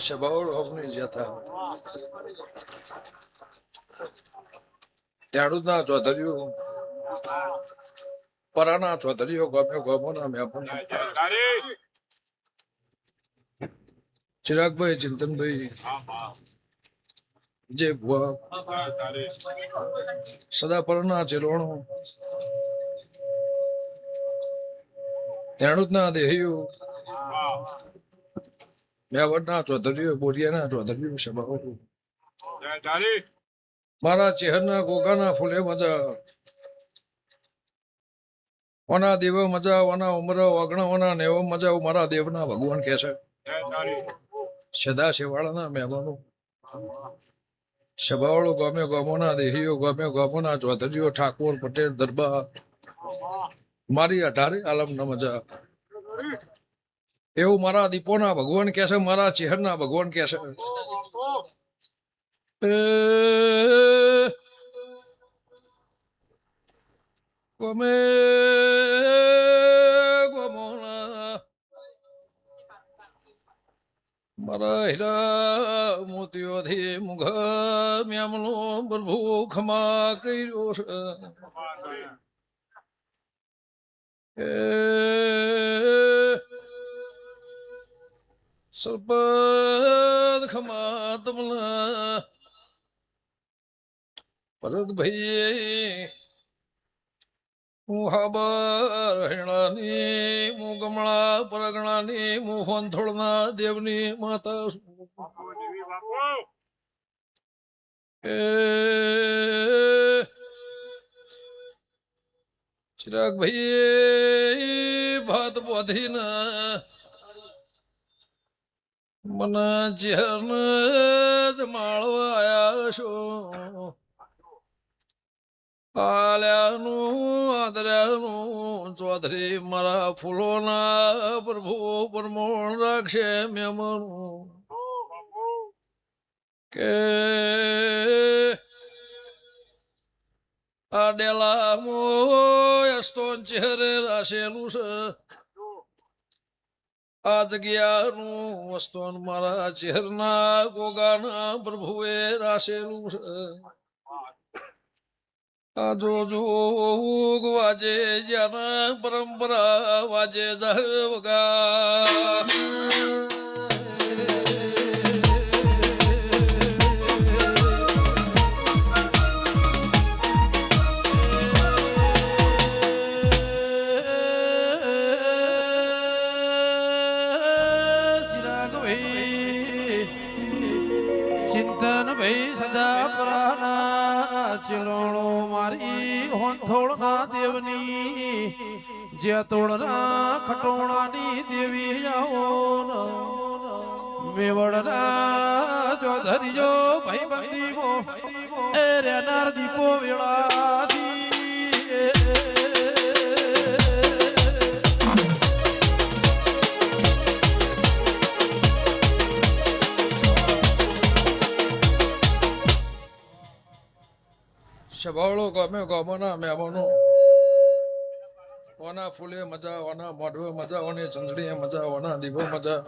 Shabaul Hogni Jatha Yaruna Jodariu Parana Jodario Gomona Mapon Chirag Bay Chintan Bay Jebwa Sada Parana Chirono Yaruna de Hiu Yavana Jodariu Buriana Jodariu Shabaul Mara Chihana Gogana Fule Maja Wana Deva Maja Wana Umra Wagna Wana Neo Maja Umara Devana Bhagwan Kesa Shada Shivalana Mevano Shabaul Gome Gomona the Hio Gome Gomona Jodariu Thakur Patel Darba Maria Tari Alam Namaja Eu Mara Dipona Bhagwan Kesa Mara Chihana Bhagwan Kesa Gome Gomona Mara Hira Mutiodhi Mugha Myamlo Prabhu Khama Kairos Sarpad Khama Tamla Parad Bhai Muhabar Hinani Mugamala Paraganani Muhan Tholna Devni Mata Chirag Bhai Bhat Bodhina Mana Jiharna Jamalvaya Sho Alyanu Adranu Chaudhary Mara Fulona Prabhu Parmon Rakshe Myamanu Ke Adela Mo Yaston Chihre Rashelusa Ajagyanu Aston Mara Chihirna Gogana Prabhu Rashelusa Ajo Vaje Jana Parampara Vaje Jahvaga Govardhan ભાઈ સદા પરાના ચિલોણો મારી હોંથોળના દેવની જે તોડના ખટોણાની દેવી આવો મેવડના ચોધરીજો ભાઈ બંદીમો એ રેનાર દીપો વેળાથી સભાળો ગમે ગમોના મહેમાનો ઓના ફૂલે મજા ઓના મોઢવે મજા ઓની ચંદડીએ મજા ઓના દીવો મજા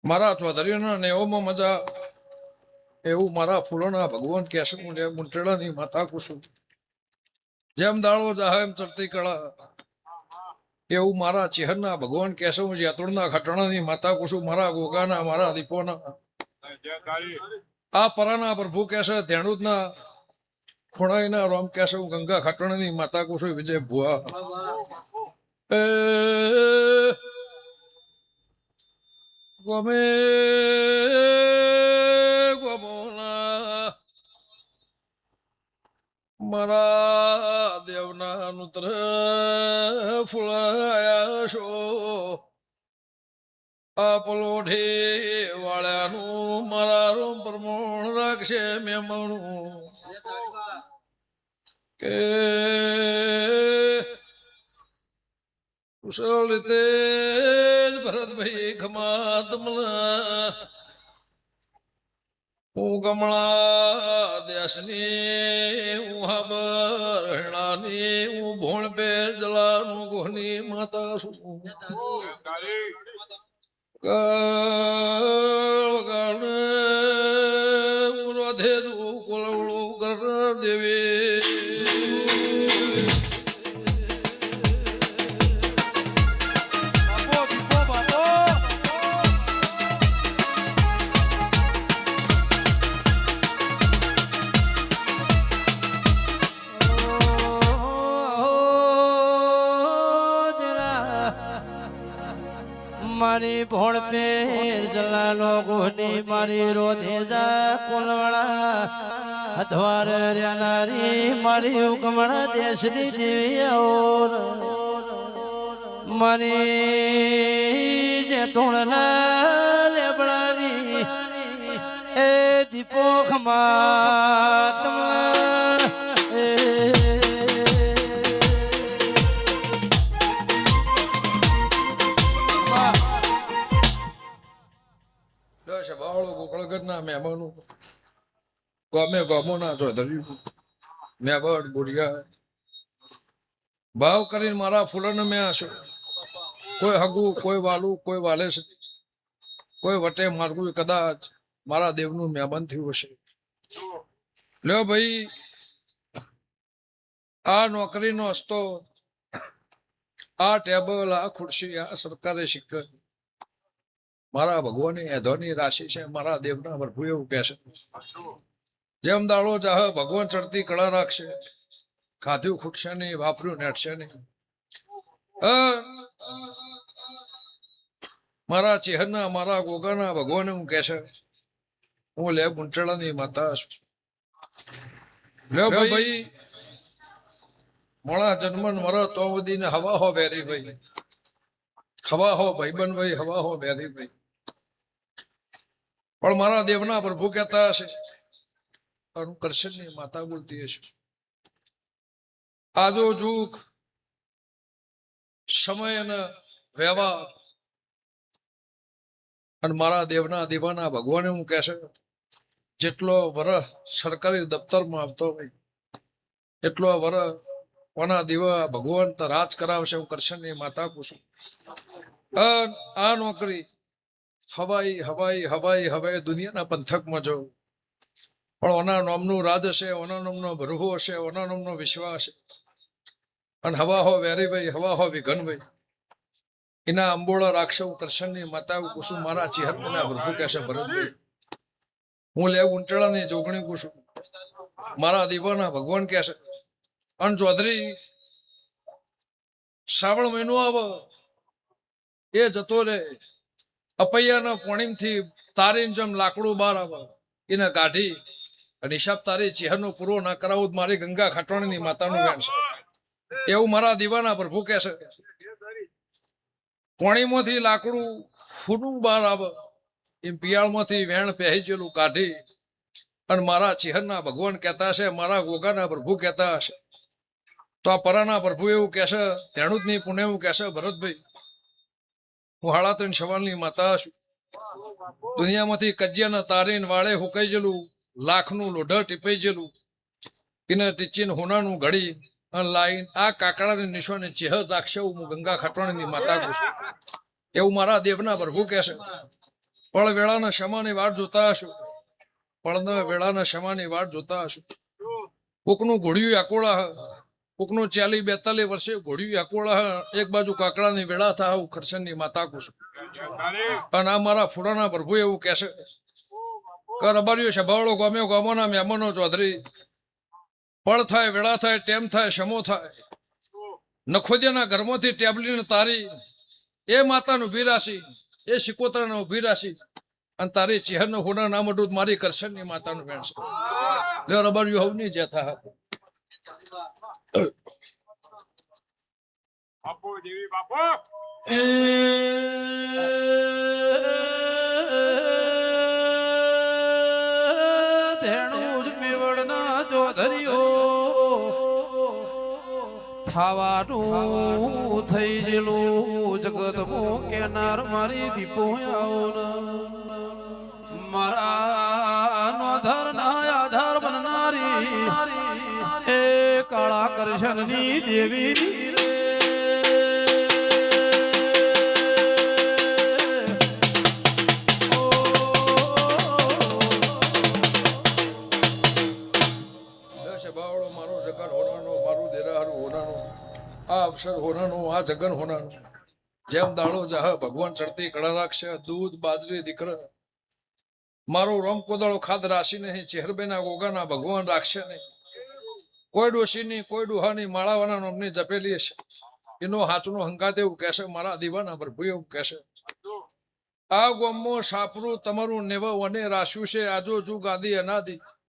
મારા ચૌધરીના નેવોમાં મજા એવું મારા ફૂલોના ભગવાન કહેશે હું લે મુંટેડાની માતા કુસુમ જેમ દાળો જાહે એમ ચડતી કળા એવું મારા ચેહરના ભગવાન કહેશે હું જેતોડના ખટણાની માતા કુસુમ મારા ગોગાના મારા દીપોના આ પરાના પ્રભુ કહેશે ધેણુદના ખોણાઈના રોમ કહેશે હું ગંગા ખાટણની માતા કુસુ વિજય ભુવા ગમે ગમોના મારા દેવના નુત્ર ફૂલાયા છો આ પલોઠે વાળાનું મારા રોમ પ્રમોણ રાખશે મેમણું કે કુશળ રીતે ભરતભાઈ ખમા તમના હું ગમણા દેશની હું હાબરણાની હું ભોણ પેર જલાનું ગોહની માતા છું રોધે છું કોલવડું કર દેવી મારી ભોળ પેર જલાનો ગોહની મારી રોધેજા કોલવાળા અધવાર રેનારી મારી ઉકમણા દેશની દેવી મારી જે તોણના લેબડાની એ દીપો ખમા તમના સભાળો ગોકળગઢના મહેમાનો ગમે ગમોના ચૌધરી મેવડ બોરિયા ભાવ કરીને મારા ફૂલોને મેં હશે કોઈ હગું કોઈ વાલું કોઈ વાલે કોઈ વટે માર્ગું કદાચ મારા દેવનું મહેમાન થયું હશે લ્યો ભાઈ આ નોકરીનો હસ્તો આ ટેબલ આ ખુરશી આ સરકારે શિક્કર મારા ભગવાનની એધોની રાશિ છે મારા દેવના પ્રભુ એવું કહેશે જેમ દાડો ચાહે ભગવાન ચડતી કળા રાખશે ખાધ્યું ખૂટશે નહીં વાપર્યું નેટશે નહીં મારા ચેહરના મારા ગોગાના ભગવાન એવું કહેશે હું લે મુંટેડાની માતા છું લ્યો ભાઈ મોડા જન્મન મરો તો બધીને હવા હો બેરી ભાઈ હવા હો ભાઈબંધ ભાઈ હવા હો બેરી ભાઈ પણ મારા દેવના પ્રભુ કહેતા હશે કરશનની માતા બોલતી હશે આજો જુગ સમય અને વ્યવહાર અને મારા દેવના દીવાના ભગવાને હું કહેશે જેટલો વરસ સરકારી દફતરમાં આવતો હોય એટલો વરસ કોના દીવા ભગવાન તો રાજ કરાવશે હું કરશનની માતા પૂછું આ નોકરી હવાઈ હવાઈ હવાઈ હવાઈ દુનિયાના પંથકમાં જવું પણ ઓના નામનું રાજ હશે ઓના નામનો ભરવો હશે ઓના નામનો વિશ્વાસ હશે અને હવા હો વેરીભાઈ હવા હો વિઘનભાઈ એના અંબોળા રાખશે હું કરશનની માતા કુસુમ મારા ચિહરના ભરભુ કહેશે ભરતભાઈ હું લે ઉંટળાની જોગણી કુસુમ મારા દીવાના ભગવાન કહેશે અને ચૌધરી શ્રાવણ મહિનો આવે એ જતો રે અપૈયાના પોણીમથી તારી જેમ લાકડું બહાર આવે એને કાઢી અને હિસાબ તારી ચહેરનો પૂરો ના કરાવું તો મારી ગંગા ખાટવાણીની માતાનું વેણ છે એવું મારા દીવાના પ્રભુ કહે છે પોણીમાંથી લાકડું ફૂનું બહાર આવે એમ પિયાળમાંથી વેણ પહેજેલું કાઢી અને મારા ચહેરના ભગવાન કહેતા હશે મારા ગોગાના પ્રભુ કહેતા હશે તો આ પરાના પ્રભુ એવું કહેશે તેણું જ નહીં પુણે એવું કહેશે ભરતભાઈ હું હાડા ત્રણ સવાલની માતા છું દુનિયામાંથી કજિયાના તારીને વાળે હુકાઈ જેલું લાખનું લોઢર ટીપાઈ જેલું એને ટીચીને હોનાનું ઘડી અને લાઈન આ કાકડાની નિશાને ચહેર રાખશે હું ગંગા ખાટવાણીની માતા કહું છું એવું મારા દેવના પ્રભુ કહેશે પળ વેળાના ક્ષમાની વાટ જોતા હશું પળના વેળાના ક્ષમાની વાટ જોતા હશું કોકનું ઘોડિયું આકોળા કોકનું 40-42 વર્ષે ઘોડિયું આકોળા એક બાજુ કાકડાની વેળા થા હું ખરસનની માતા કહું છું અને આ મારા ફૂડાના પ્રભુ એવું કહેશે કે રબારીઓ સભાવાળો ગમ્યો ગમોના મહેમાનો ચૌધરી પળ થાય વેળા થાય ટેમ થાય સમો થાય નખોદિયાના ઘરમાંથી ટેબલીને તારી એ માતાનું ઉભી રાશી એ શિકોતરાને ઉભી રાશી અને તારી ચહેરનો હોના નામ અડું મારી કરશનની માતાનું વેણ છે લે રબારીઓ હવની જેથા બાપુ દેવી બાપુ ધેણું જ મેવડના ચોધરીઓ થાવાનું થઈ ગયેલું જગત મો કેનાર મારી દીપો આવો મારા નોધર ના આધાર બનનારી એ કાળા કરશનની દેવી બાવળો મારો જગન હોનાનો મારું દેરાહારું હોનાનો આ અવસર હોનાનો આ જગન હોનાનો જેમ દાડો જાહ ભગવાન ચડતી કળા રાખશે દૂધ બાજરી દીકરા મારો રોમ કોદાળો ખાદ રાશી નહીં ચેહરબેના ગોગાના ભગવાન રાખશે નહીં કોઈ ડોશીની કોઈ ડોહાની માળાવાના અમને જપેલી હશે એનો હાચનો હંકાત એવું કહેશે મારા દીવાના પ્રભુ એવું કહેશે આ ગોમો સાપરું તમારું નેવ વને રાશ્યું છે આજો જુ ગાદી અનાદી